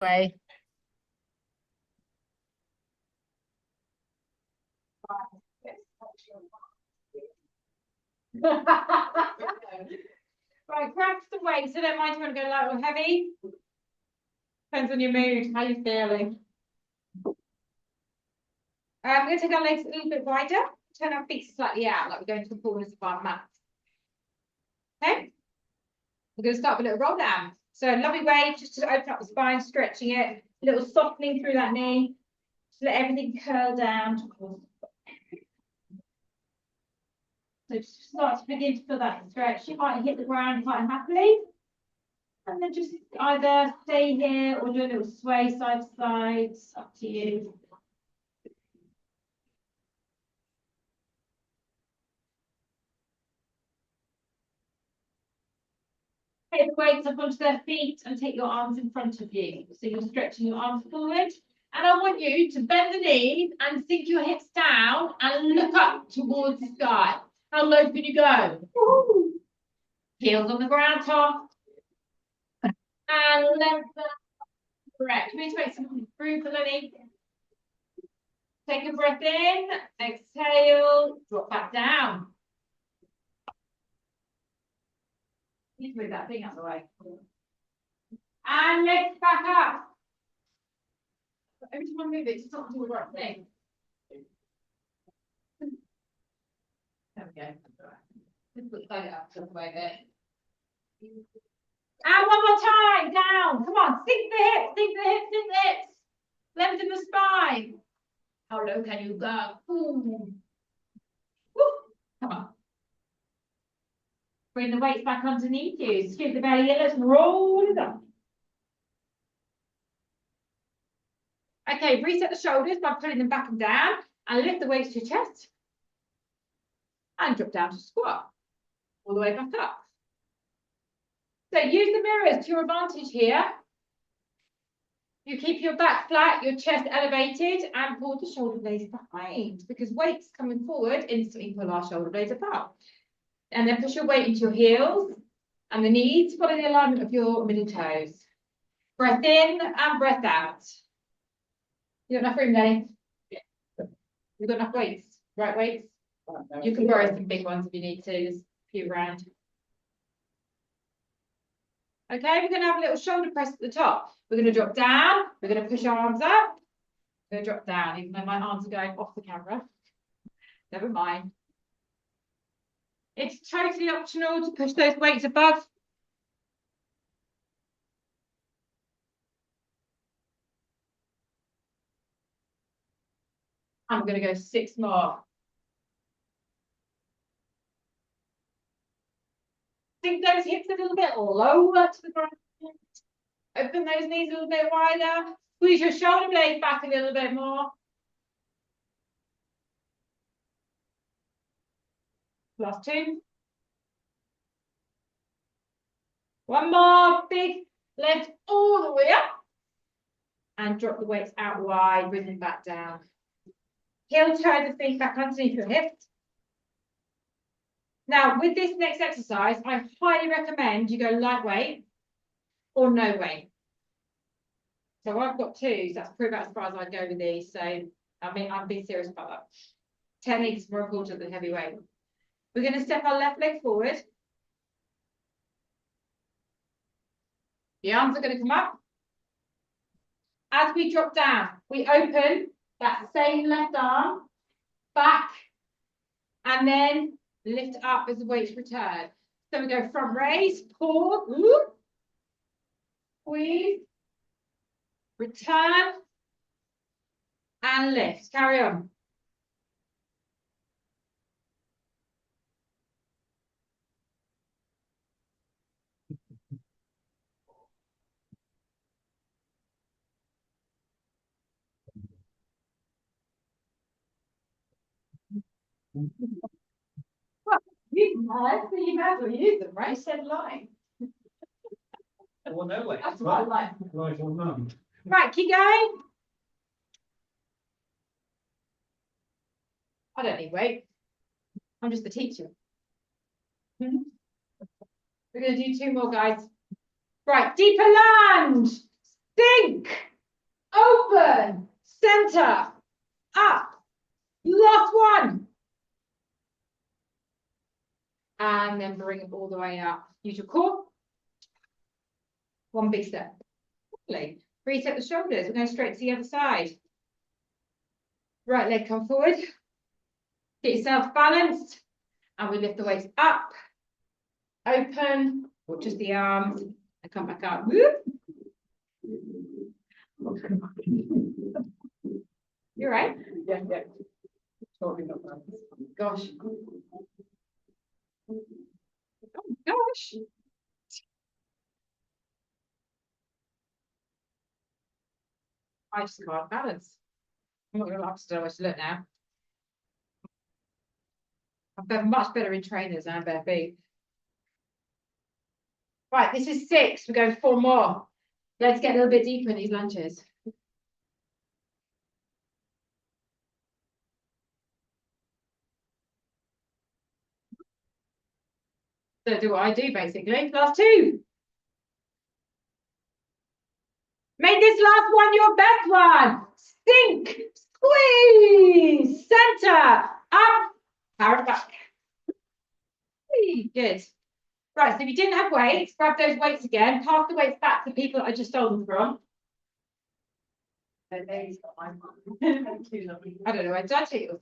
Way. Right, grab some weights. I don't mind if you want to go light or heavy. Depends on your mood, how you're feeling. I'm going to take our legs a little bit wider. Turn our feet slightly out, like we're going to the corners of our mat. Okay? We're going to start with a little roll down. So a lovely way just to open up the spine, stretching it. A little softening through that knee. Just let everything curl down. So just start to begin to feel that stretch. You might hit the ground quite happily. And then just either stay here or do a little sway side to side. It's up to you. Take the weights up onto their feet and take your arms in front of you. So you're stretching your arms forward. And I want you to bend the knees and sink your hips down and look up towards the sky. How low can you go? Woo. Heels on the ground, top. And lengthen. Correct. We need to make something through for Lily. Take a breath in. Exhale. Drop back down. Need to move that thing out of the way. And lift back up. Every time I move it, it's not doing the right thing. There we go. Just put it up to the way there. And one more time, down. Come on, sink the hips, sink the hips, sink the hips. Lengthen the spine. How low can you go? Ooh. Woo. Come on. Bring the weights back underneath you. Scoop the belly in. Let's roll it up. Okay, reset the shoulders by pulling them back and down. And lift the weights to your chest. And drop down to squat. All the way back up. So use the mirrors to your advantage here. You keep your back flat, your chest elevated, and pull the shoulder blades behind. Because weights coming forward instantly pull our shoulder blades apart. And then push your weight into your heels and the knees, follow the alignment of your middle toes. Breath in and breath out. You got enough room, Lenny? Yeah. You've got enough weights, right weights? You can borrow some big ones if you need to, there's a few around. Okay, we're going to have a little shoulder press at the top. We're going to drop down, we're going to push our arms up, we're going to drop down, even though my arms are going off the camera. Never mind. It's totally optional to push those weights above. I'm going to go 6 more. Sink those hips a little bit lower to the ground. Open those knees a little bit wider. Squeeze your shoulder blades back a little bit more. Last 2. One more. Big lift all the way up. And drop the weights out wide, bring them back down. Heel turn the feet back underneath your hips. Now, with this next exercise, I highly recommend you go lightweight or no weight. So I've got 2, so that's probably about as far as I'd go with these. So I'm being serious about that. Technique is more important than heavy weight. We're going to step our left leg forward. The arms are going to come up. As we drop down, we open that same left arm back and then lift up as the weights return. So we go front raise, pause, squeeze, return, and lift. Carry on. Well, you have to use them, right? Said line. Well, no way. That's what I like. Right or none. Right, keep going. I don't need weight. I'm just the teacher. We're going to do 2 more, guys. Right, deeper lunge. Sink. Open. Center. Up. Last one. And then bring it all the way up. Use your core. One big step. Lovely. Reset the shoulders. We're going straight to the other side. Right leg come forward. Get yourself balanced. And we lift the weights up. Open. Or just the arms. And come back up. Whoop. You're right. Yeah, yeah. Talking about Gosh. Oh, gosh. I just can't balance. I'm not going to lie, still to look now. I'm much better in trainers than bare feet. Right, this is 6. We're going 4 more. Let's get a little bit deeper in these lunges. So do what I do, basically. Last 2. Make this last one your best one. Sink, squeeze, center, up, power it back. Good. Right, so if you didn't have weights, grab those weights again. Pass the weights back to the people that I just stole them from. I don't know. Did I take yours?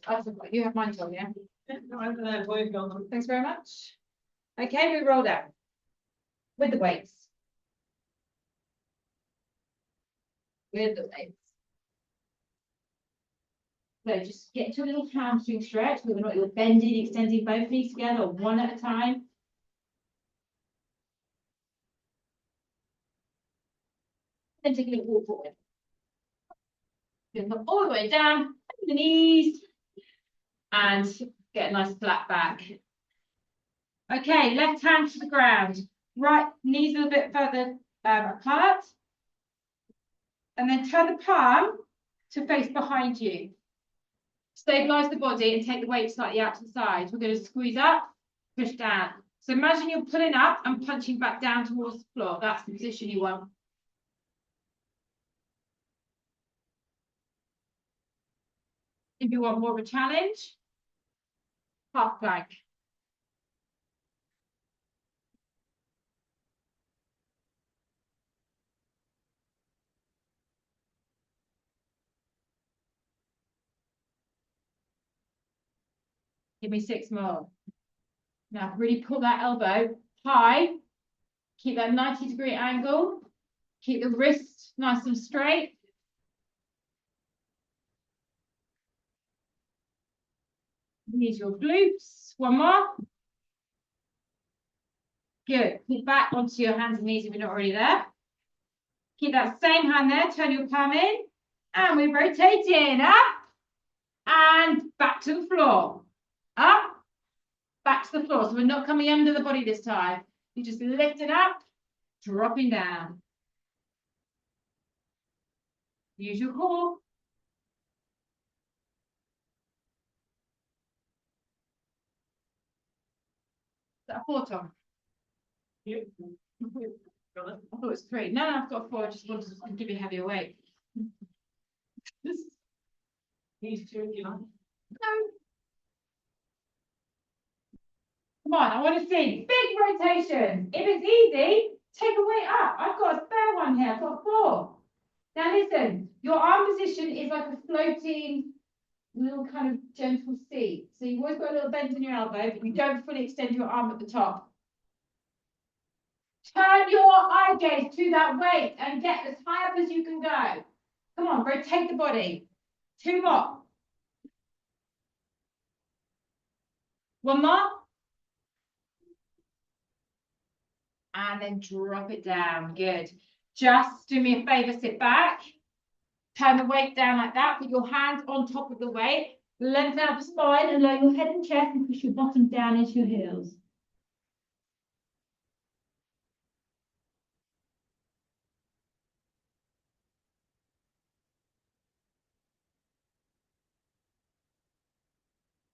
You have mine, Tom, yeah? Thanks very much. Okay, we roll down with the weights. With the weights. So just get into a little hamstring stretch. We're not bending, extending both knees together, one at a time. Then take a little walk forward. Go all the way down, the knees, and get a nice flat back. Okay, left hand to the ground. Right, knees a little bit further apart. And then turn the palm to face behind you. Stabilize the body and take the weight slightly out to the side. We're going to squeeze up, push down. So imagine you're pulling up and punching back down towards the floor. That's the position you want. If you want more of a challenge, half plank. Give me 6 more. Now really pull that elbow high. Keep that 90-degree angle. Keep the wrist nice and straight. Use your glutes. One more. Good. Pull back onto your hands and knees if you're not already there. Keep that same hand there. Turn your palm in. And we're rotating up. And back to the floor. Up. Back to the floor. So we're not coming under the body this time. You just lift it up. Dropping down. Use your core. Is that a 4, Tom? Yep. I thought it was 3. No, I've got 4. I just wanted to give you a heavier weight. These 2, you know. No. Come on, I want to see big rotation. If it's easy, take a weight up. I've got a spare one here. I've got 4. Now listen, your arm position is like a floating little kind of gentle seat. So you've always got a little bend in your elbow, but you don't fully extend your arm at the top. Turn your eye gaze to that weight and get as high up as you can go. Come on, rotate the body. 2 more. 1 more. And then drop it down. Good. Just do me a favor, sit back. Turn the weight down like that. Put your hands on top of the weight. Lengthen out the spine and lower your head and chest and push your bottom down into your heels.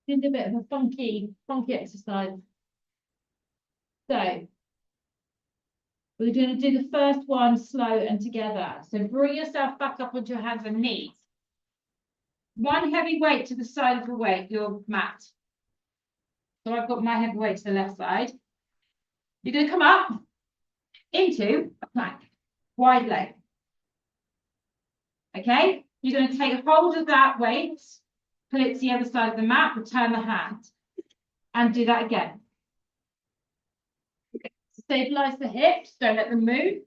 It's a bit of a funky exercise. So We're going to do the first one slow and together. So bring yourself back up onto your hands and knees. One heavy weight to the side of your mat. So I've got my heavy weight to the left side. You're going to come up into a plank, wide leg. Okay? You're going to take hold of that weight, put it to the other side of the mat, return the hand, and do that again. Stabilize the hips, don't let them move.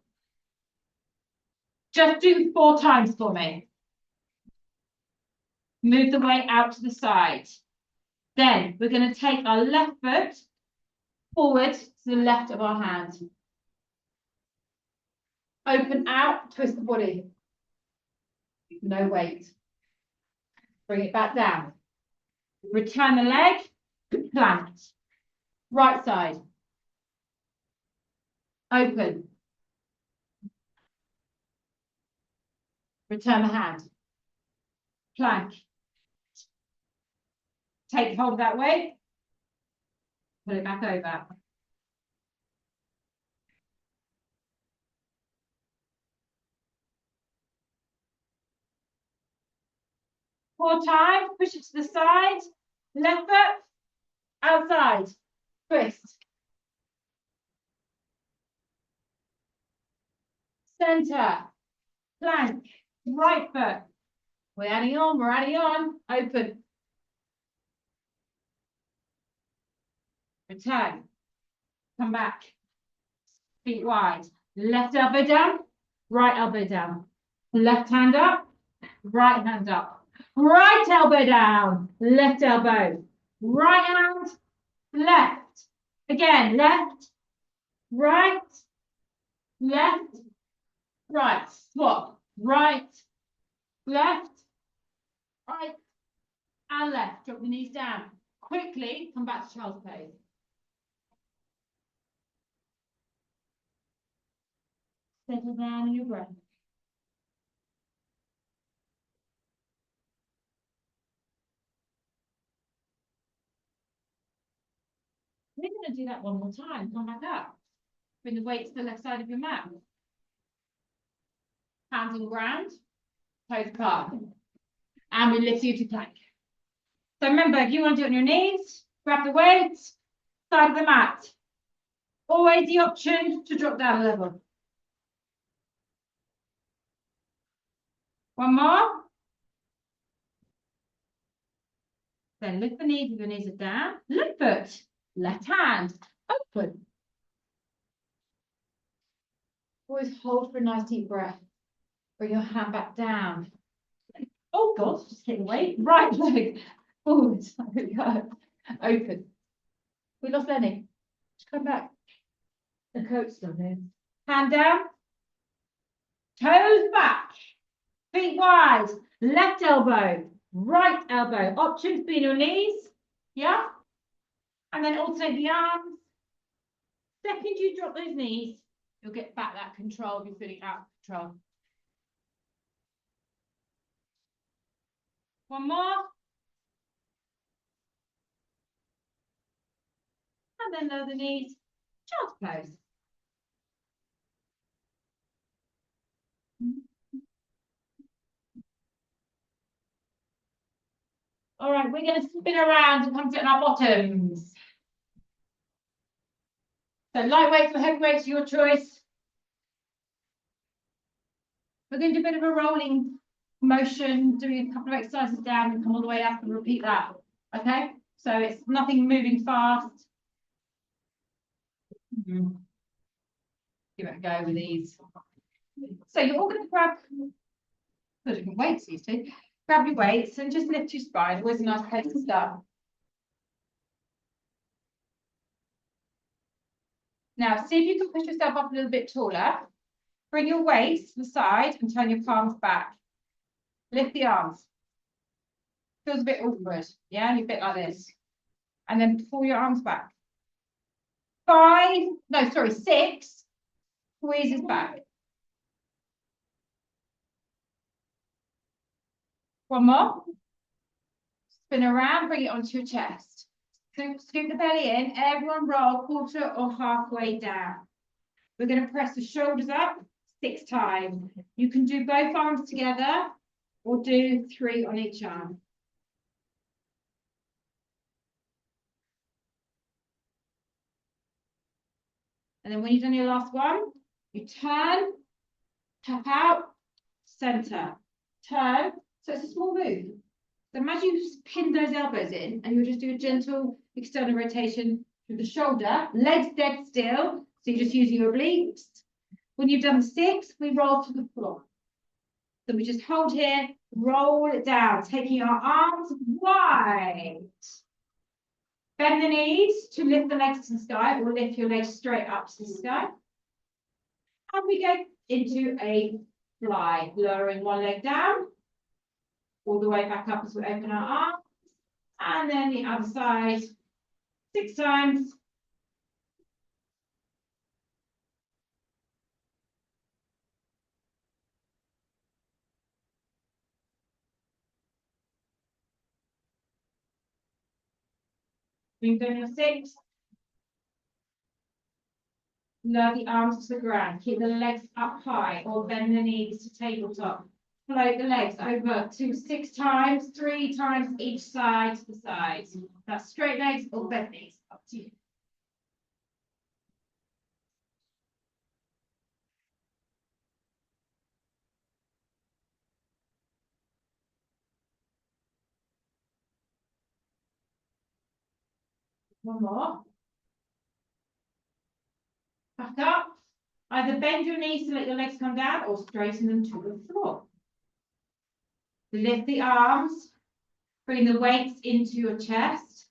Just do 4 times for me. Move the weight out to the side. Then we're going to take our left foot forward to the left of our hand. Open out, twist the body. No weight. Bring it back down. Return the leg, plant. Right side. Open. Return the hand. Plank. Take hold of that weight. Put it back over. Four times, push it to the side. Left foot, outside. Twist. Center. Plank. Right foot. We're adding on. Open. Return. Come back. Feet wide. Left elbow down. Right elbow down. Left hand up. Right hand up. Right elbow down. Left elbow. Right hand. Left. Again. Left. Right. Left. Right. Swap. Right. Left. Right. And left. Drop the knees down. Quickly come back to child's pose. Settle down in your breath. We're going to do that one more time. Come back up. Bring the weight to the left side of your mat. Hands on the ground. Toes apart. And we lift you to plank. So remember, if you want to do it on your knees, grab the weight, side of the mat. Always the option to drop down a level. One more. Then lift the knees if your knees are down. Left foot, left hand, open. Always hold for a nice deep breath. Bring your hand back down. Oh God, just hit the weight. Right leg forward. There we go. Open. We lost Lenny. Just come back. The coach still here. Hand down. Toes back. Feet wide. Left elbow. Right elbow. Options be in your knees. Yeah. And then alternate the arms. Second you drop those knees, you'll get back that control if you're feeling out of control. One more. And then lower the knees. Child's pose. All right, we're going to spin around and come sit on our bottoms. So light weights or heavy weights, your choice. We're going to do a bit of a rolling motion, doing a couple of exercises down and come all the way up and repeat that. Okay, so it's nothing moving fast. Give it a go with these. So you're all going to grab the different weights, these two. Grab your weights and just lift your spine. Always a nice place to start. Now, see if you can push yourself up a little bit taller. Bring your weights to the side and turn your palms back. Lift the arms. Feels a bit awkward. Yeah, you bit like this. And then pull your arms back. 6. Squeezes back. One more. Spin around, bring it onto your chest. Scoop the belly in. Everyone roll quarter or halfway down. We're going to press the shoulders up 6 times. You can do both arms together or do 3 on each arm. And then when you've done your last one, you turn, tap out, center, turn. So it's a small move. So imagine you pin those elbows in and you'll just do a gentle external rotation through the shoulder, legs dead still. So you're just using your obliques. When you've done 6, we roll to the floor. So we just hold here, roll it down, taking our arms wide. Bend the knees to lift the legs to the sky, or lift your legs straight up to the sky. And we go into a fly, lowering one leg down, all the way back up as we open our arms. And then the other side, 6 times. You've done your 6. Lower the arms to the ground. Keep the legs up high or bend the knees to tabletop. Float the legs over to 6 times, 3 times each side to the side. That's straight legs or bent knees. Up to you. One more. Back up. Either bend your knees to let your legs come down or straighten them to the floor. Lift the arms. Bring the weights into your chest.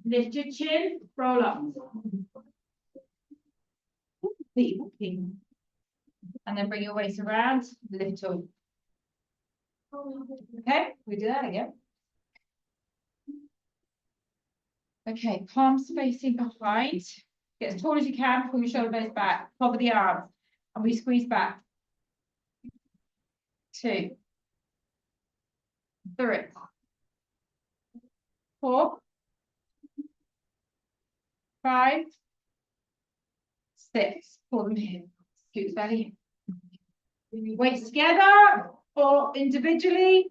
Lift your chin. Roll up. Feet walking. And then bring your waist around. Lift up. Okay, we do that again. Okay, palms facing behind. Get as tall as you can, pull your shoulder blades back, cover the arms, and we squeeze back. 2, 3, 4, 5, 6. Pull them in. Scoot the belly in. Weights together or individually.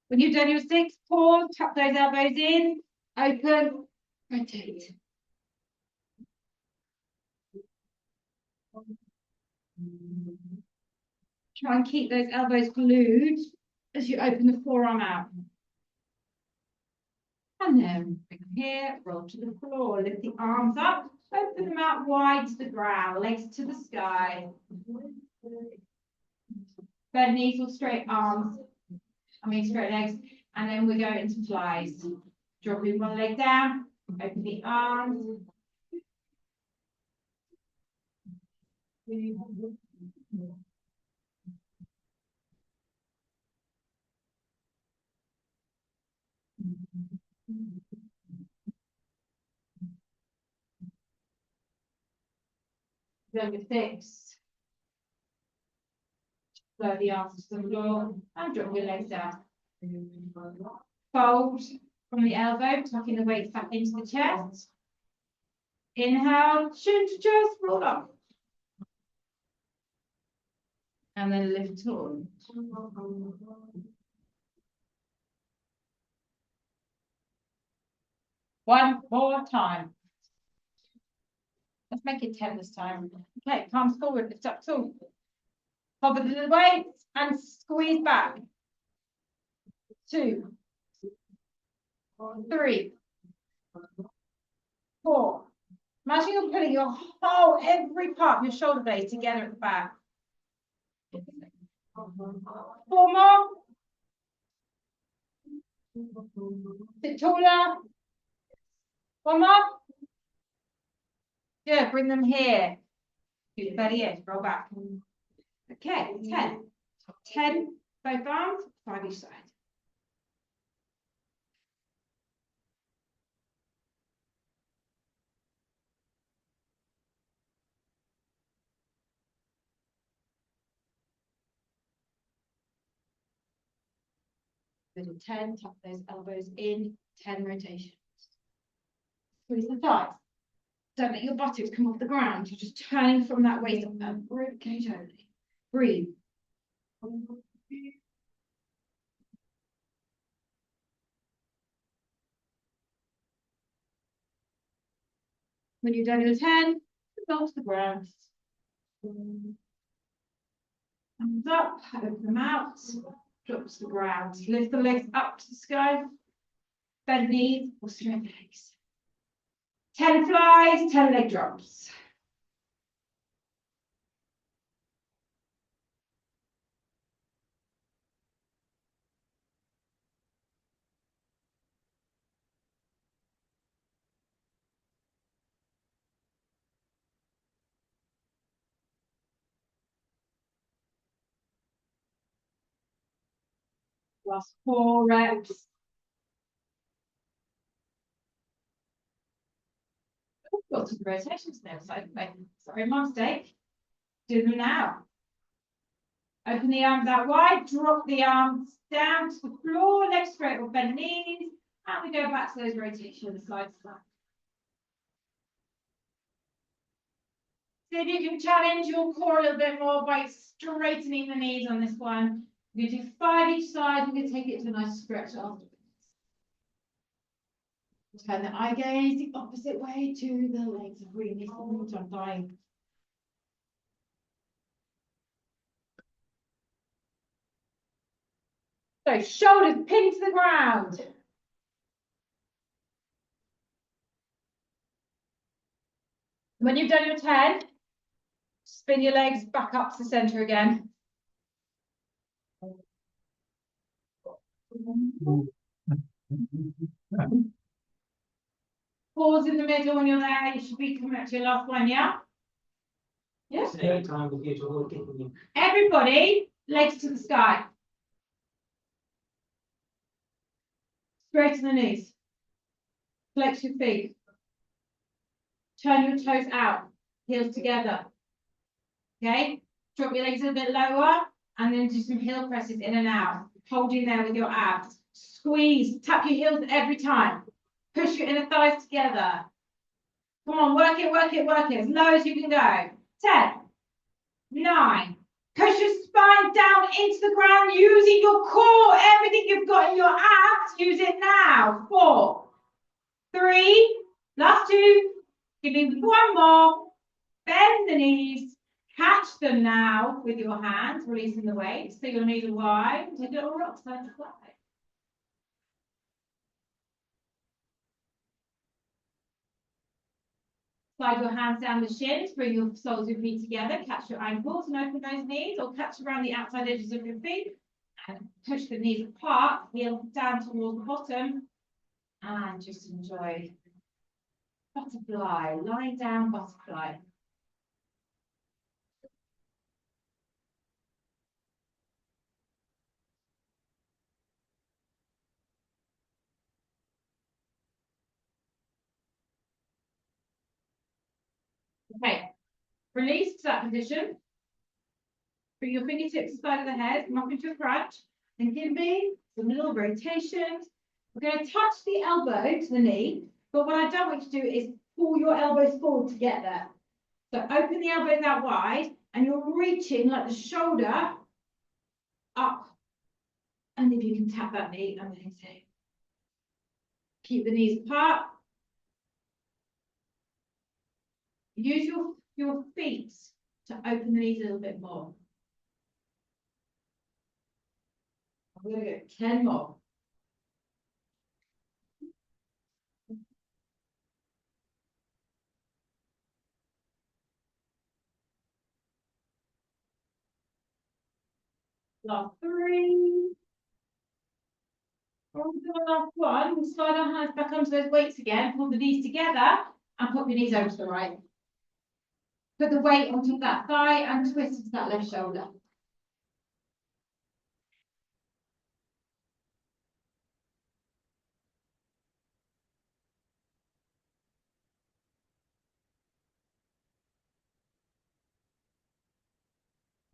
When you've done your 6, pause, tuck those elbows in, open, rotate. Try and keep those elbows glued as you open the forearm out. And then bring them here, roll to the floor, lift the arms up, open them out wide to the ground, legs to the sky. Bend knees or straight arms, straight legs. And then we go into flies. Dropping one leg down, open the arms. Number 6. Lower the arms to the floor and drop your legs down. Fold from the elbow, tucking the weights back into the chest. Inhale, chin to chest, roll up. And then lift tall. One more time. Let's make it 10 this time. Okay, palms forward, lift up tall. Hover the weights and squeeze back. 2, 3, 4. Imagine you're putting your every part of your shoulder blades together at the back. 4 more. Sit taller. 1 more. Good, bring them here. Do the belly edge, roll back. Okay, 10. 10, both arms, 5 each side. Good in 10, tuck those elbows in, 10 rotations. Squeeze the thighs. Don't let your buttocks come off the ground. You're just turning from that waist up and rib cage only. Breathe. When you've done your 10, go to the ground. Hands up, open them out, drop to the ground. Lift the legs up to the sky. Bend knees or straight legs. 10 flies, 10 leg drops. Last 4 reps. Oh, got some rotations there. Sorry, my mistake. Do them now. Open the arms out wide, drop the arms down to the floor, legs straight or bend knees, and we go back to those rotations side to side. See if you can challenge your core a little bit more by straightening the knees on this one. We're going to do 5 each side. We're going to take it to a nice stretch afterwards. Turn the eye gaze the opposite way to the legs. I really need something to unbind. So shoulders pinned to the ground. When you've done your 10, spin your legs back up to the center again. Pause in the middle when you're there. You should be coming up to your last one, yeah? Yeah. Everybody, legs to the sky. Straighten the knees. Flex your feet. Turn your toes out. Heels together. Okay? Drop your legs a little bit lower and then do some heel presses in and out. Holding there with your abs. Squeeze. Tap your heels every time. Push your inner thighs together. Come on, work it, work it, work it. As low as you can go. 10, 9. Push your spine down into the ground using your core. Everything you've got in your abs, use it now. 4, 3, last 2. Give me one more. Bend the knees. Catch them now with your hands, releasing the weight. So your knees are wide. Take a little rock side to side. Slide your hands down the shins, bring your soles of your feet together, catch your ankles and open those knees, or catch around the outside edges of your feet and push the knees apart, heel down towards the bottom, and just enjoy butterfly, lying down butterfly. Okay, release to that position. Bring your fingertips to the side of the head, come up into a crunch, and give me some little rotations. We're going to touch the elbow to the knee, but what I don't want you to do is pull your elbows forward to get there. So open the elbows out wide, and you're reaching like the shoulder up. And if you can tap that knee, amazing. Keep the knees apart. Use your feet to open the knees a little bit more. I'm going to go 10 more. Last 3. On to the last one. We'll slide our hands back onto those weights again. Pull the knees together and pop your knees over to the right. Put the weight onto that thigh and twist into that left shoulder.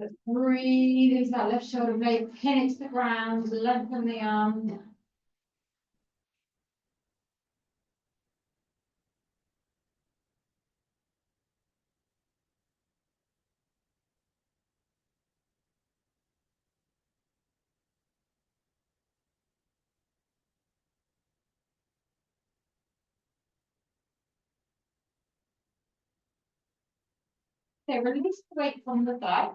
Let's breathe into that left shoulder blade, pin it to the ground, lengthen the arm. Okay, release the weight from the thigh.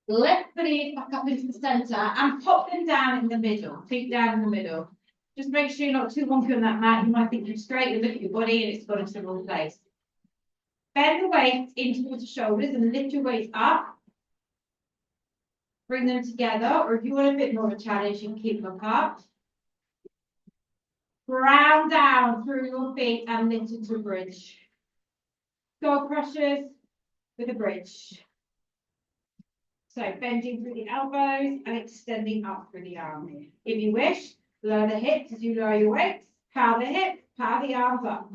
Lift the knees back up into the center and pop them down in the middle, feet down in the middle. Just make sure you're not too wonky on that mat. You might think you're straight, you look at your body and it's gone into the wrong place. Bend the weight in towards the shoulders and lift your weight up. Bring them together, or if you want a bit more of a challenge, you can keep them apart. Ground down through your feet and lift into a bridge. Skull crushers with a bridge. So bending through the elbows and extending up through the arm. If you wish, lower the hips as you lower your weights. Power the hips, power the arms up.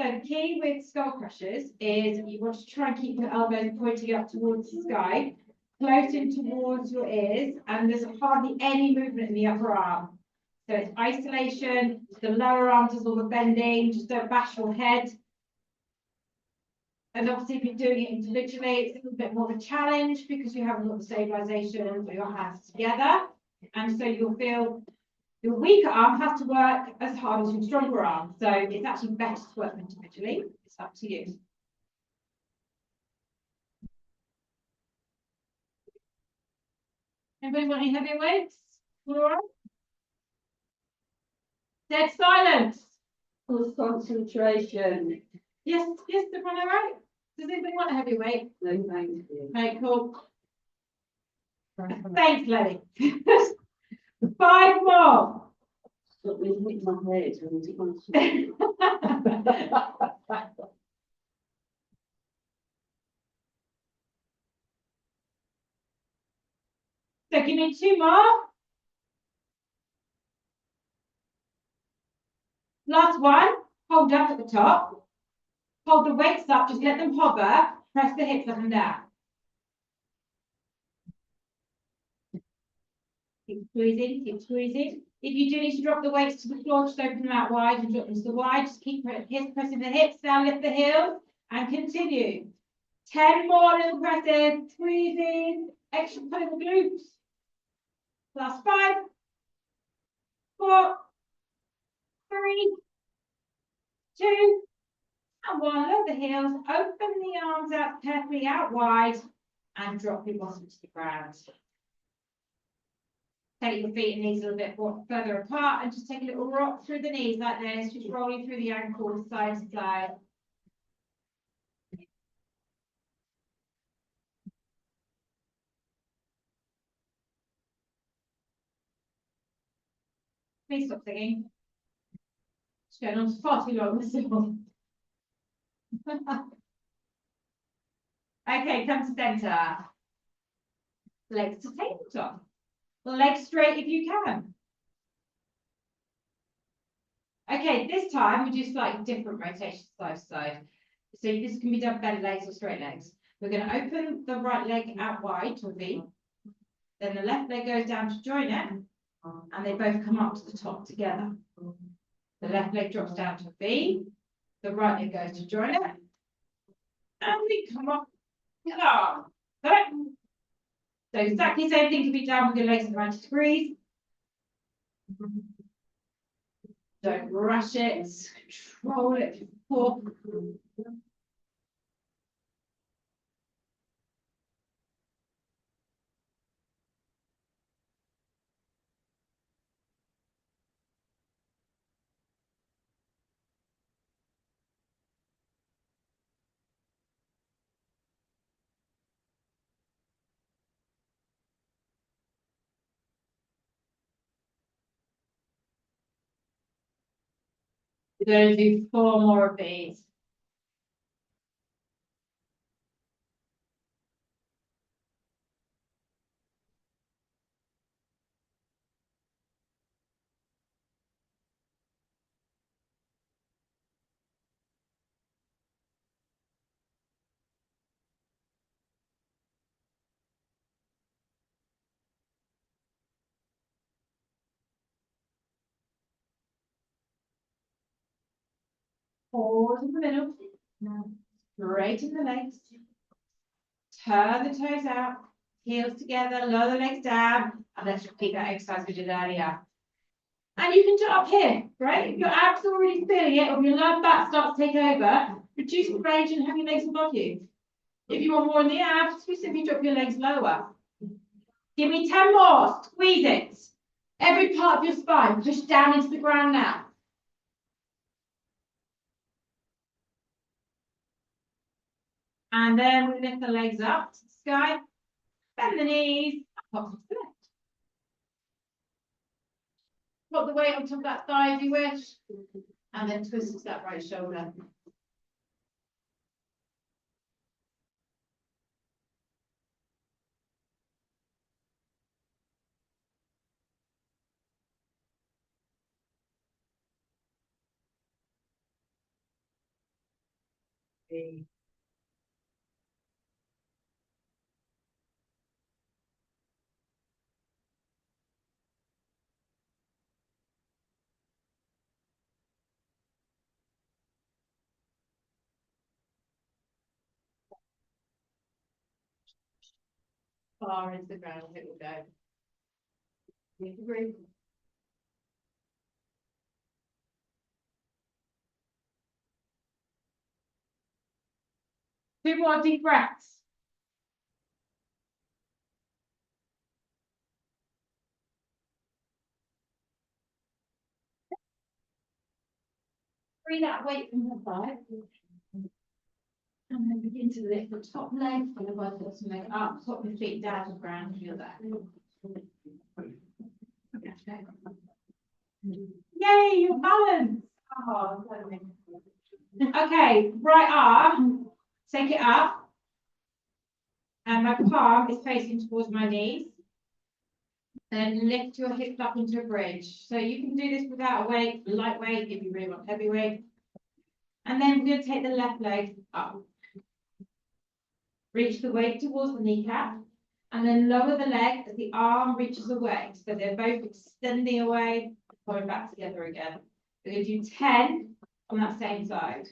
So the key with skull crushers is you want to try and keep your elbows pointing up towards the sky, close in towards your ears, and there's hardly any movement in the upper arm. So it's isolation, the lower arm does all the bending, just don't bash your head. And obviously if you're doing it individually, it's a little bit more of a challenge because you haven't got the stabilization of your hands together. And so you'll feel your weaker arm has to work as hard as your stronger arm. So it's actually better to work individually. It's up to you. Anybody want any heavy weights? All right. Dead silence. Full concentration. Yes, they're all right. Does anybody want a heavy weight? No, thank you. Okay, cool. Thanks, Lenny. 5 more. Stop me hitting my head when you concentrate. So give me 2 more. Last one. Hold up at the top. Hold the weights up. Just let them hover. Press the hips up and down. Keep squeezing, keep squeezing. If you do need to drop the weights to the floor, just open them out wide and drop them to the wide. Just keep pressing the hips down, lift the heels, and continue. 10 more little presses, squeezing, extra pulling the glutes. Last 5, 4, 3, 2, and 1. Lift the heels, open the arms out carefully out wide, and drop your bottom to the ground. Take your feet and knees a little bit more further apart and just take a little rock through the knees like this, just rolling through the ankles side to side. Please stop singing. It's going on far too long. Okay, come to center. Legs to tabletop. Legs straight if you can. Okay, this time we do slightly different rotations side to side. So this can be done bent legs or straight legs. We're going to open the right leg out wide to a V. Then the left leg goes down to join it. And they both come up to the top together. The left leg drops down to a V. The right leg goes to join it. And we come up. So exactly the same thing can be done with your legs at 90 degrees. Don't rush it. Control it. We're going to do 4 more of these. Pause in the middle. Now, straighten the legs. Turn the toes out. Heels together, lower the legs down. And let's repeat that exercise we did earlier. And you can do it up here, right? If your abs are already feeling it, or if your lower back starts to take over, reduce the range and have your legs above you. If you want more in the abs, you simply drop your legs lower. Give me 10 more. Squeeze it. Every part of your spine, push down into the ground now. And then we lift the legs up to the sky, bend the knees, pop to the left. Put the weight on top of that thigh if you wish, and then twist that right shoulder. Far into the ground, it will go. Need to breathe. Two more deep breaths. Free that weight from the thigh. And then begin to lift the top leg, and the bottom leg up, top of the feet down to the ground, feel that. Yay, you're balanced. Oh, okay, right arm, take it up. And my palm is facing towards my knees. Then lift your hips up into a bridge. So you can do this without a weight, light weight, if you really want heavy weight. And then we're going to take the left leg up. Reach the weight towards the kneecap. And then lower the leg as the arm reaches away. So they're both extending away, coming back together again. We're going to do 10 on that same side.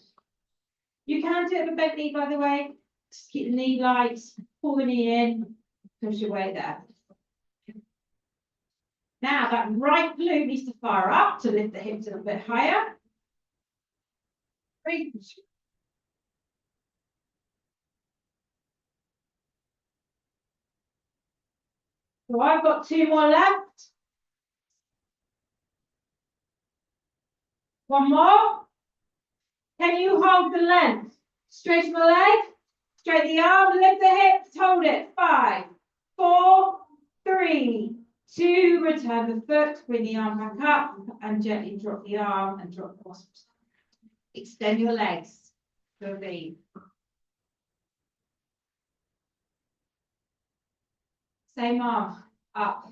You can do it with a bent knee, by the way. Just keep the knee light, pull the knee in, push your weight there. Now that right glute needs to fire up to lift the hips a little bit higher. Reach. So I've got 2 more left. One more. Can you hold the length? Straighten the leg, straighten the arm, lift the hips, hold it. 5, 4, 3, 2, return the foot, bring the arm back up and gently drop the arm and drop the wasps. Extend your legs to a V. Same arm, up.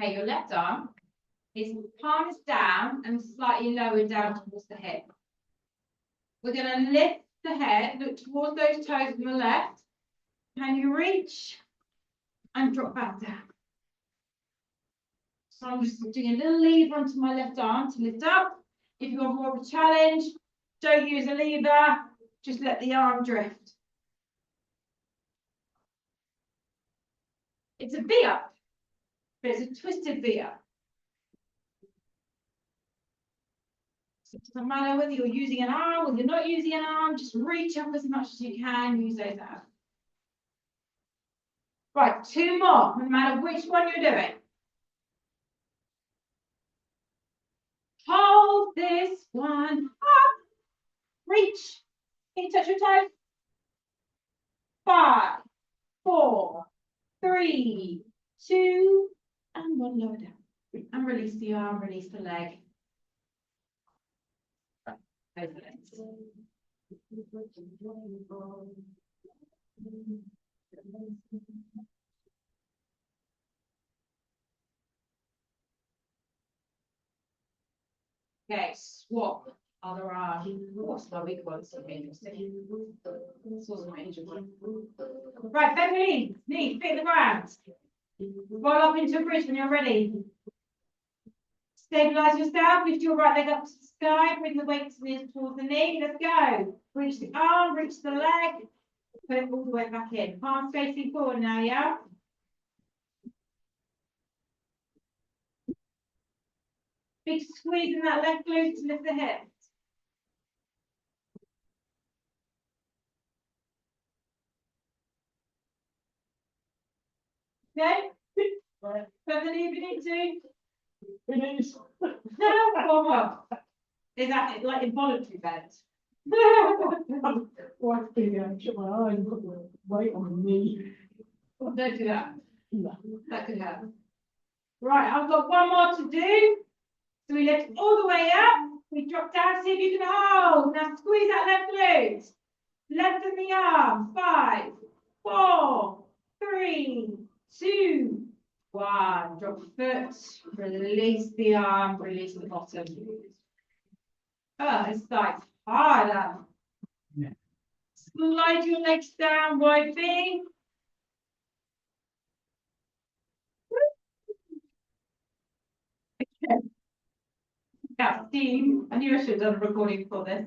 Okay, your left arm, his palm is down and slightly lower down towards the hip. We're going to lift the head, look towards those toes on the left. Can you reach and drop back down? So I'm just doing a little lever onto my left arm to lift up. If you want more of a challenge, don't use a lever, just let the arm drift. It's a V up, but it's a twisted V up. So it doesn't matter whether you're using an arm or you're not using an arm, just reach up as much as you can, use those abs. Right, 2 more, no matter which one you're doing. Hold this one up. Reach. Can you touch your toes? 5, 4, 3, 2, and 1. Lower down. And release the arm, release the leg. Over the legs. Okay, swap other arm. What's my weak one? So interesting. Right, bend your knees, feet the ground. Roll up into a bridge when you're ready. Stabilize yourself, lift your right leg up to the sky, bring the weight towards the knee, let's go. Reach the arm, reach the leg, put it all the way back in. Palms facing forward now, yeah? Big squeeze in that left glute to lift the hips. Okay? Further knee if you need to. Finish. Warm up. Is that like involuntary bend? Wife's been going, shut my eye and put the weight on the knee. Don't do that. No. That could happen. Right, I've got one more to do. So we lift all the way up. We drop down, see if you can hold. Now squeeze that left glute. Lengthen the arm. 5, 4, 3, 2, 1. Drop the foot. Release the arm. Release the bottom. Oh, it's like harder. Yeah. Slide your legs down, wide feet. Yeah, Steve, I knew I should have done a recording for this.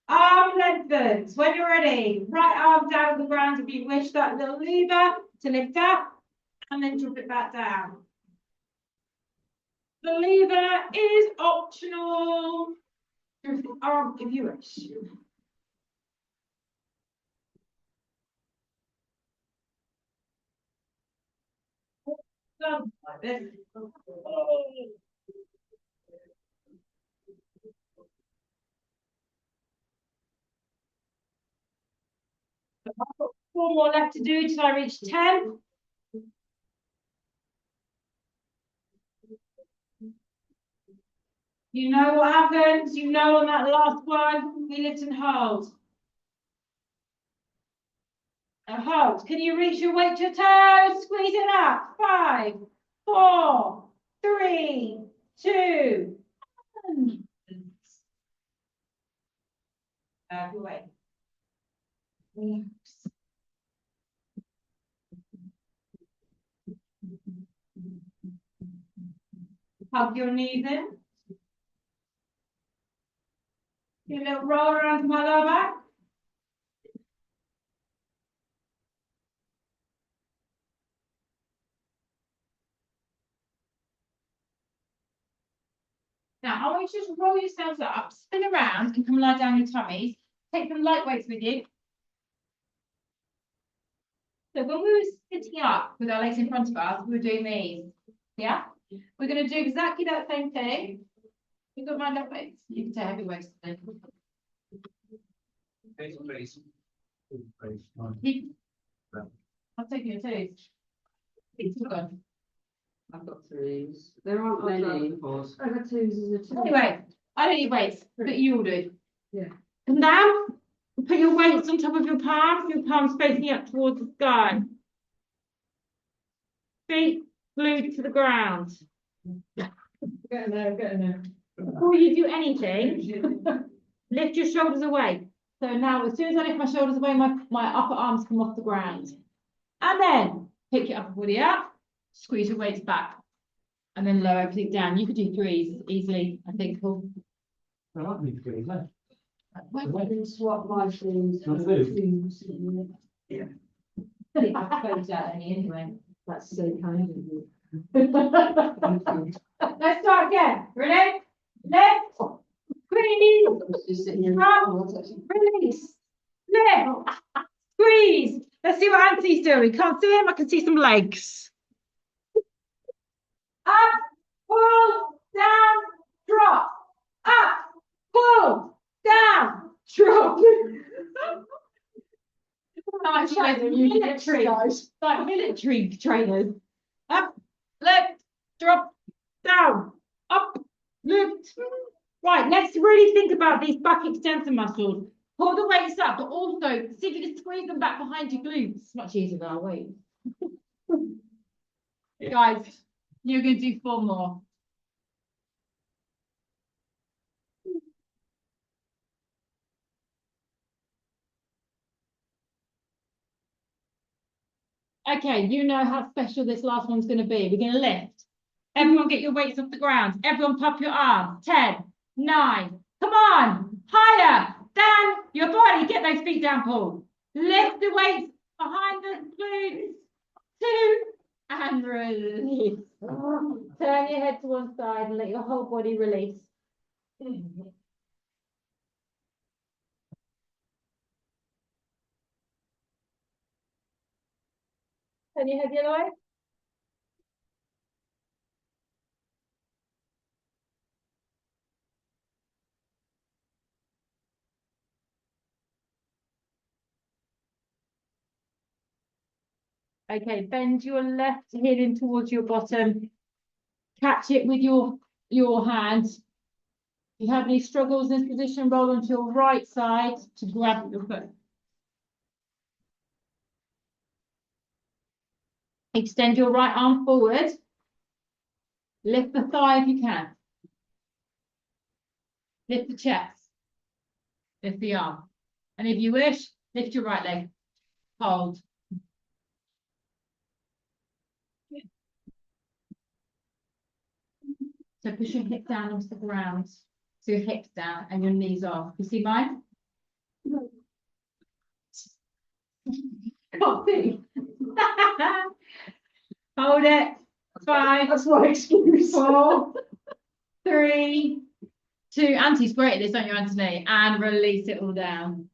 Arm lengthens. When you're ready, right arm down on the ground if you wish, that little lever to lift up and then drop it back down. The lever is optional. Drift the arm if you wish. Done like this. I've got 4 more left to do till I reach 10. You know what happens. You know on that last one, we lift and hold. And hold. Can you reach your weight to your toes? Squeeze it up. 5, 4, 3, 2, 1. Your weight. Relax. Hug your knees in. Do a little roll around to my lower back. Now, I want you to just roll yourselves up, spin around, and come lie down your tummies. Take some light weights with you. So when we were sitting up with our legs in front of us, we were doing these. Yeah? We're going to do exactly that same thing. You've got my light weights. You can take heavy weights today. I'll take your twos. I've got 3s. There aren't many. I've got 2s as a 2. Anyway, I don't need weights, but you all do. Yeah. Come down. Put your weights on top of your palms facing up towards the sky. Feet glued to the ground. Getting there. Before you do anything, lift your shoulders away. So now, as soon as I lift my shoulders away, my upper arms come off the ground. And then pick your upper body up, squeeze your weights back, and then lower everything down. You could do 3s easily, I think. Cool. I like me to go there. I can swap my things. Can I do? 2s. Yeah. Anyway. That's so kind of you. Let's start again. Ready? Lift. Squeeze. Just sitting here. Release. Lift. Squeeze. Let's see what Anthony's doing. Can't see him. I can see some legs. Up. Pull. Down. Drop. Up. Pull. Down. Drop. Like military trainers. Up, lift, drop, down, up, lift. Right, let's really think about these back extensor muscles. Pull the weights up, but also see if you can squeeze them back behind your glutes. It's much easier than our weight. Guys, you're going to do 4 more. Okay, you know how special this last one's going to be. We're going to lift Everyone get your weights off the ground. Everyone pop your arms. 10, 9. Come on. Higher. Down your body. Get those feet down, Paul. Lift the weights behind the glutes. 2. And release. Turn your head to one side and let your whole body release. Turn your head the other way. Okay, bend your left heel in towards your bottom. Catch it with your hands. If you have any struggles in this position, roll onto your right side to grab your foot. Extend your right arm forward. Lift the thigh if you can. Lift the chest. Lift the arm. And if you wish, lift your right leg. Hold. So push your hip down onto the ground. So your hips down and your knees off. You see mine? Copy. Hold it. 5. That's my excuse. 4, 3, 2. Auntie's great at this, aren't you, Anthony? And release it all down.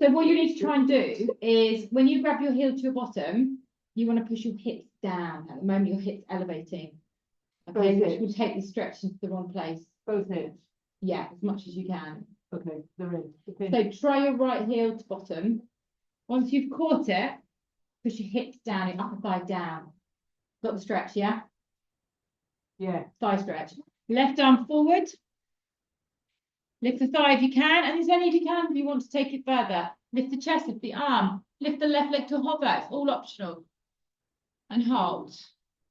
So what you need to try and do is when you grab your heel to your bottom, you want to push your hips down. At the moment, your hips elevating. Okay, which will take the stretch into the wrong place. Both hips. Yeah, as much as you can. Okay, they're in. Okay. So try your right heel to bottom. Once you've caught it, push your hips down, your upper thigh down. Got the stretch, yeah? Yeah. Thigh stretch. Left arm forward. Lift the thigh if you can, and it's only if you can if you want to take it further. Lift the chest, lift the arm. Lift the left leg to a hover. It's all optional. And hold.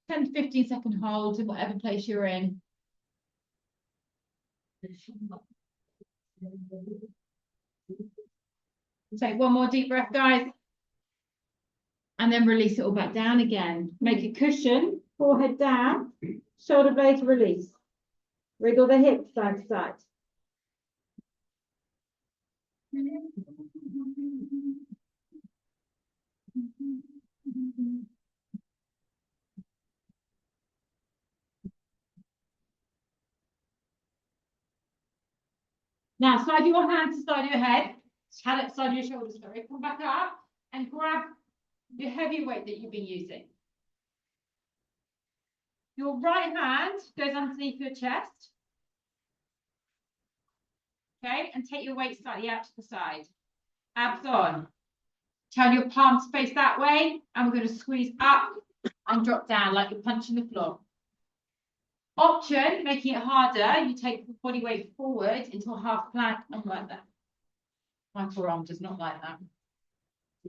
10 to 15 second hold in whatever place you're in. Take one more deep breath, guys. And then release it all back down again. Make a cushion, forehead down, shoulder blades release. Wriggle the hips side to side. Now, slide your hands to the side of your head. Hand it side of your shoulders, sorry. Come back up and grab your heavy weight that you've been using. Your right hand goes underneath your chest. Okay, and take your weight slightly out to the side. Abs on. Turn your palms face that way, and we're going to squeeze up and drop down like you're punching the floor. Option, making it harder, you take the body weight forward into a half plank and like that. My forearm does not like that.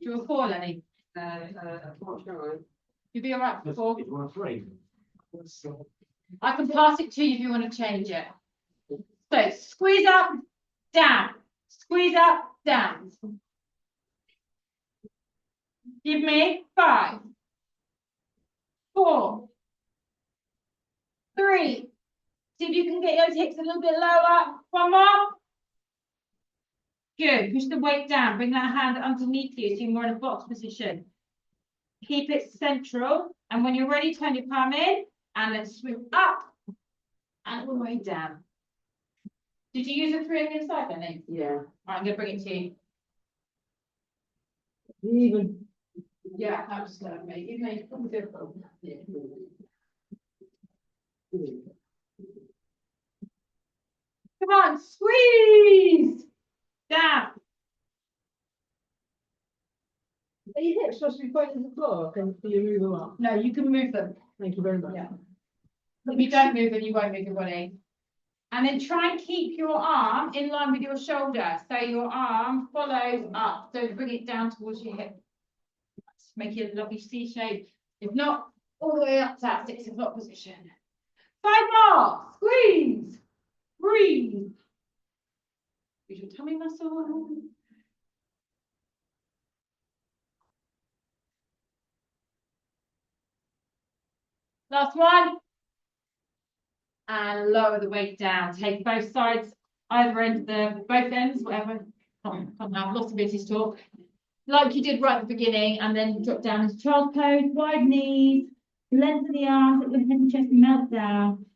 Do you fall, Lenny? You'll be all right for 4. I can pass it to you if you want to change it. So squeeze up, down. Squeeze up, down. Give me 5, 4, 3. See if you can get those hips a little bit lower. One more. Good. Push the weight down. Bring that hand underneath you so you're more in a box position. Keep it central. And when you're ready, turn your palm in and let's swing up and all the way down. Did you use a 3 on the inside, Benny? Yeah. All right, I'm going to bring it to you. Even. Yeah, I'm just going to make it make it different. Come on, squeeze down. Are your hips supposed to be pointing to the floor? Can you move them up? No, you can move them. Thank you very much. Yeah. If you don't move them, you won't move your body. And then try and keep your arm in line with your shoulder. So your arm follows up. Don't bring it down towards your hip. Make it a lovely C shape. If not, all the way up to that 6 o'clock position. 5 more. Squeeze. Breathe. Use your tummy muscle. Last one. And lower the weight down. Take both sides, either end of both ends, whatever. Can't have lots of ability to talk. Like you did right at the beginning, and then drop down into child's pose, wide knees, lengthen the arms, let the head and chest melt down.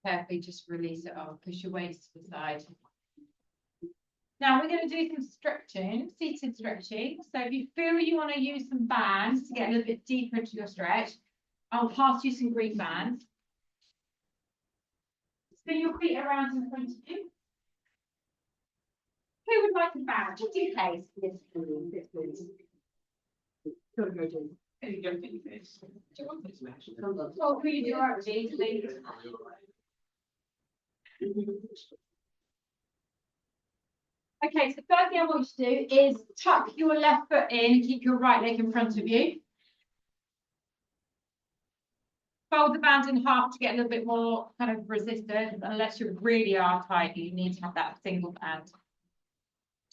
Carefully just release it off, push your waist to the side. Now we're going to do some stretching, seated stretching. So if you feel you want to use some bands to get a little bit deeper into your stretch, I'll pass you some green bands. Spin your feet around in front of you. Who would like a band? Just in case. Yes, please. Gotta go do. There you go, do this. Do you want this match? Well, will you do actually, please? Okay, so the first thing I want you to do is tuck your left foot in and keep your right leg in front of you. Fold the band in half to get a little bit more kind of resistance, unless you really are tight, you need to have that single band.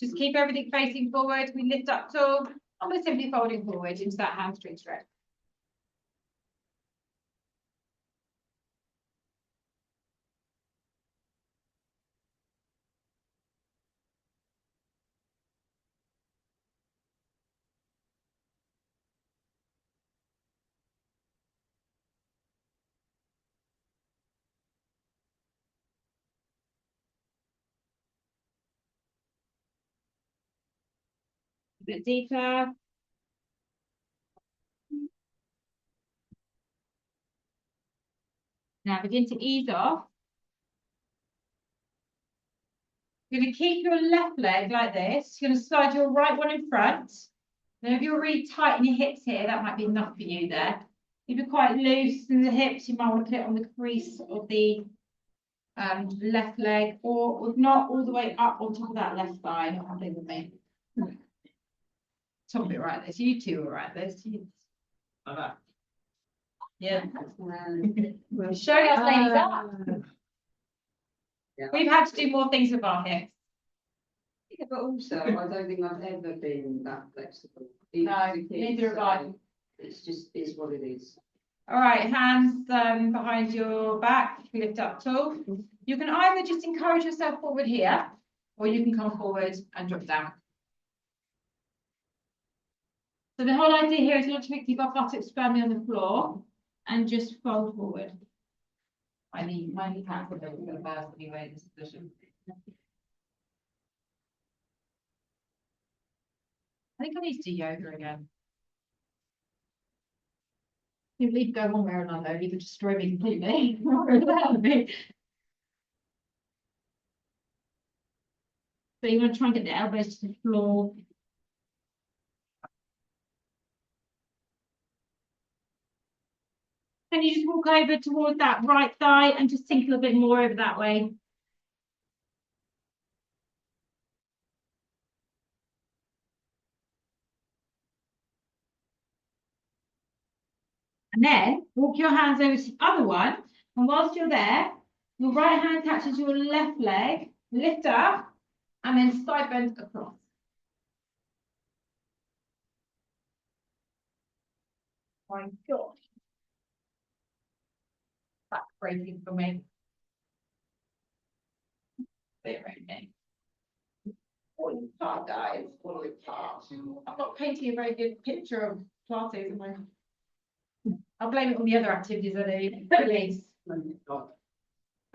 Just keep everything facing forward. We lift up tall, and we're simply folding forward into that hamstring stretch. A bit deeper. Now begin to ease off. You're going to keep your left leg like this. You're going to slide your right one in front. Now, if you're really tight in your hips here, that might be enough for you there. If you're quite loose in the hips, you might want to put it on the crease of the left leg, or if not, all the way up on top of that left thigh. Not happening with me. Top of it right there. So you two are right there. Like that. Yeah. Show us, ladies, up. Yeah. We've had to do more things with our hips. Yeah, but also, I don't think I've ever been that flexible. No, neither have I. It's just, is what it is. All right, hands behind your back, lift up tall. You can either just encourage yourself forward here, or you can come forward and drop down. So the whole idea here is not to make your buttocks firmly on the floor and just fold forward. My knees can't put them in the burst anyway in this position. I think I need to do yoga again. You can go one way or another, you could destroy me completely. So you want to try and get the elbows to the floor. Can you just walk over towards that right thigh and just sink a little bit more over that way? And then walk your hands over to the other one. And whilst you're there, your right hand catches your left leg, lift up, and then side bend across. My gosh. That's crazy for me. Okay. Falling apart, guys. Falling apart. I'm not painting a very good picture of Pilates, am I? I'll blame it on the other activities I do. Please. But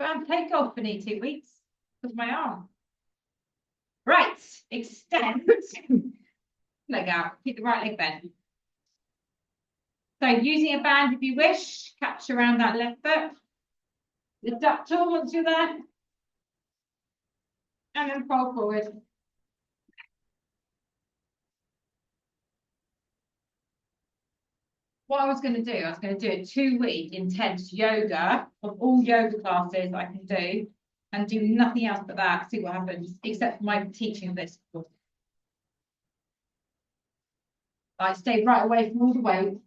I played golf for nearly 2 weeks because of my arm. Right, extend. Leg out. Keep the right leg bent. So using a band if you wish, catch around that left foot. Lift up tall once you're there. And then fold forward. What I was going to do, I was going to do a 2-week intense yoga of all yoga classes I can do and do nothing else but that, see what happens, except for my teaching of this. I stay right away from all the weight.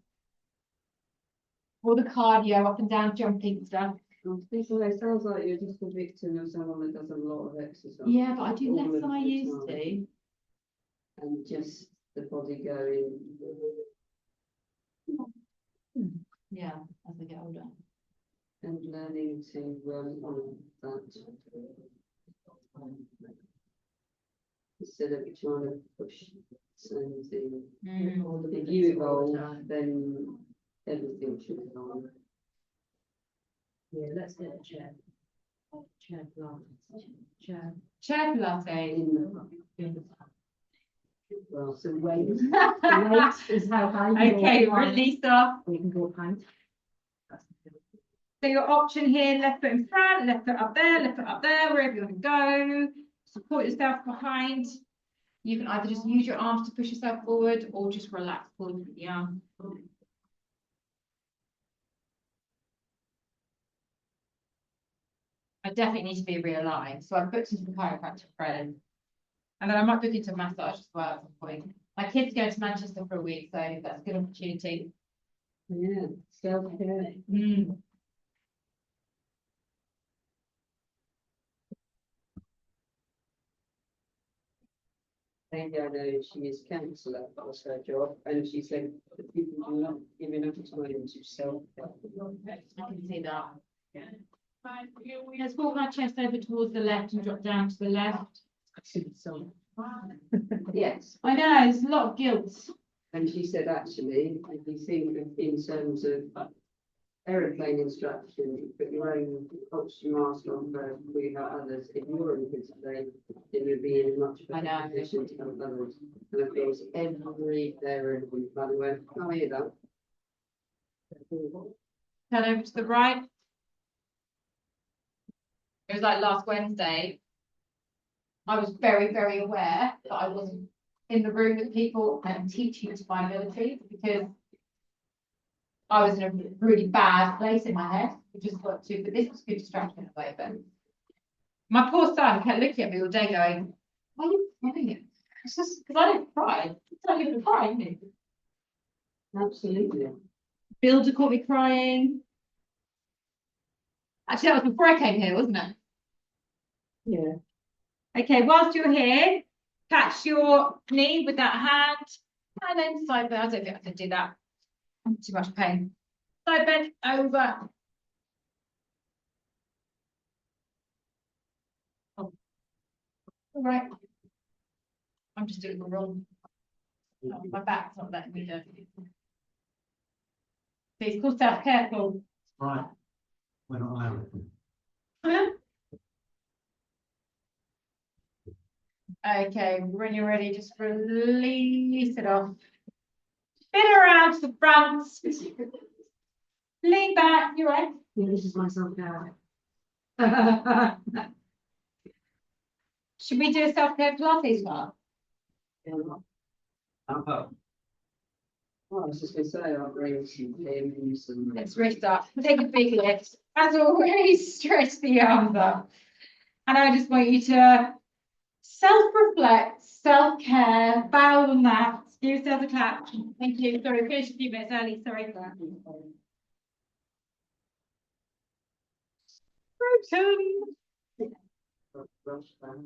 all the cardio, up and down jumping stuff. It sounds like you're just a victim of someone that does a lot of exercise. Yeah, but I do all less of than I the used time. to. And just the body going. Yeah, as I get older. And learning to honour that. Instead of trying to push something. If you evolve, then everything should evolve. Yeah, let's get a chair. Chair Pilates. Chair. Chair Pilates. Well, so weight. The weight is how high you Okay, go. release off. We can go high. So your option here, left foot in front, left foot up there, wherever you want to go. Support yourself behind. You can either just use your arms to push yourself forward or just relax forward with the arm. I definitely need to be realigned. So I've booked into the chiropractor friend. And then I might book into a massage as well at some point. My kid's going to Manchester for a week, so that's a good opportunity. Yeah, self-care. Maybe I know she is counsellor, that was her job, and she said that people do not give enough time to self-care. I can see that. Yeah. Let's walk my chest over towards the left and drop down to the left. Yes, I know, it's a lot of guilt. and she said actually, if you think of in terms of aeroplane instruction, you put your own oxygen mask on first before you help others. If you're in good today, then you'll be in a much I better know. position to help others. And of course, every parent will by the way, I hear that. Turn over to the right. It was like last Wednesday. I was very, very aware that I wasn't in the room with people and teaching to my ability because I was in a really bad place in my head. I just got to, but this was a good distraction in a way. But my poor son kept looking at me all day going, why are you crying? It's just because I don't cry. It's not even crying. Absolutely. Builder caught me crying. Actually, that was before I came here, wasn't it? Yeah. Okay, whilst you're here, catch your knee with that hand and then side bend. I don't think I can do that. I'm too much pain. Side bend over. Oh. All right. I'm just doing it wrong. Oh, my back's not letting me do it. It's called self-care, Paul. Right. We're not allowed. Okay, when you're ready, just release it off. Spin around to the front. Lean back, you're right. Yeah, this is my self-care. Should we do a self-care Pilates bar? Well, I was just going to say, I'll bring some limbs and. Let's restart. Take a big lift. As always, stretch the arms up. And I just want you to self-reflect, self-care, bow on that. Give yourself a clap. Thank you. Sorry, finished a few minutes early. Sorry for that. Broken.